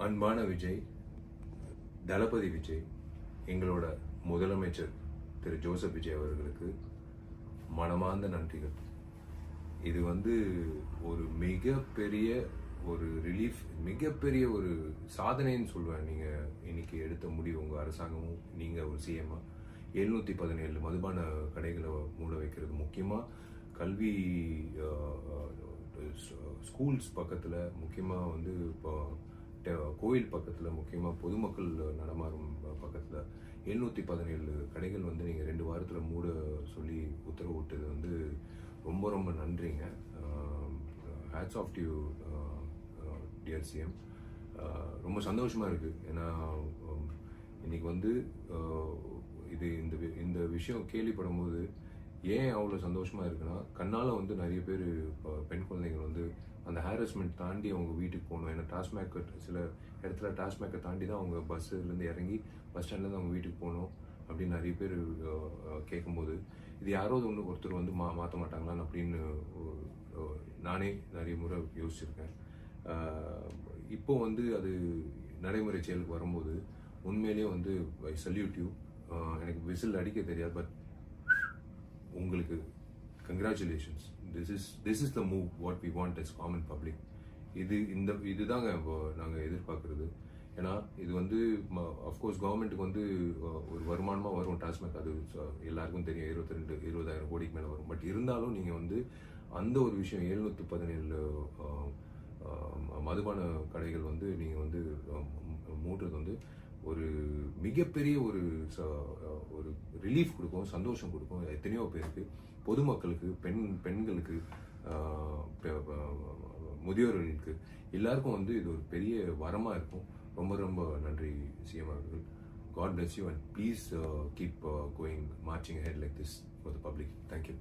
அன்பான விஜய், தளபதி விஜய், எங்களோட முதலமைச்சர் திரு ஜோசப் விஜய் அவர்களுக்கு மனமார்ந்த நன்றிகள். இது ஒரு மிகப்பெரிய ஒரு ரிலீஃப், மிகப்பெரிய ஒரு சாதனைன்னு சொல்லுவேன். நீங்கள் இன்னைக்கு எடுத்த முடிவு, உங்கள் அரசாங்கமும் நீங்கள் ஒரு சிஎம்மா 717 மதுபான கடைகளை மூட வைக்கிறது, முக்கியமாக கல்வி ஸ்கூல்ஸ் பக்கத்தில், முக்கியமாக இப்போ கோயில் பக்கத்தில், முக்கியமாக பொதுமக்கள் நடமாறும் பக்கத்தில் 717 கடைகள் நீங்கள் 2 வாரத்தில் மூட சொல்லி உத்தரவு விட்டது ரொம்ப ரொம்ப நன்றிங்க. Hats off to you dear CM. ரொம்ப சந்தோஷமாக இருக்குது. ஏன்னா இன்னைக்கு இது இந்த விஷயம் கேள்விப்படும்போது ஏன் அவ்வளோ சந்தோஷமாக இருக்குன்னா, கண்ணால் நிறைய பேர் பெண் குழந்தைகள் அந்த ஹாரஸ்மெண்ட் தாண்டி அவங்க வீட்டுக்கு போகணும். ஏன்னா டாஸ்மேக் சில இடத்துல டாஸ்மேக்கை தாண்டி தான் அவங்க பஸ்ஸுலேருந்து இறங்கி பஸ் ஸ்டாண்ட்லேருந்து அவங்க வீட்டுக்கு போகணும் அப்படின்னு நிறைய பேர் கேட்கும்போது, இது யாராவது ஒருத்தர் மாற்ற மாட்டாங்களான்னு அப்படின்னு நானே நிறைய முறை யோசிச்சிருக்கேன். இப்போ அது நடைமுறை செயலுக்கு வரும்போது உண்மையிலேயே ஐ சல்யூட் யூ. எனக்கு விசில் அடிக்க தெரியாது, பட் உங்களுக்கு congratulations. This is the move what we want as common public. இதுதாங்க நாங்கள் எதிர்பார்க்குறது. ஏன்னா இது அஃப்கோர்ஸ் கவர்மெண்ட்டுக்கு ஒரு வருமானமாக வரும் டாஸ்மேக், அது எல்லாருக்கும் தெரியும். 20,000 கோடிக்கு மேலே வரும். பட் இருந்தாலும் நீங்கள் அந்த ஒரு விஷயம் 717 மதுபான கடைகள் நீங்கள் மூடுறது ஒரு மிகப்பெரிய ஒரு ரிலீஃப் கொடுக்கும், சந்தோஷம் கொடுக்கும் எத்தனையோ பேருக்கு, பொதுமக்களுக்கு, பெண்களுக்கு, முதியோர்களுக்கு, எல்லாருக்கும் இது ஒரு பெரிய வரமாக இருக்கும். ரொம்ப ரொம்ப நன்றி சிஎம் அவர்கள். God bless you and please keep going, marching ahead like this for the public. Thank you.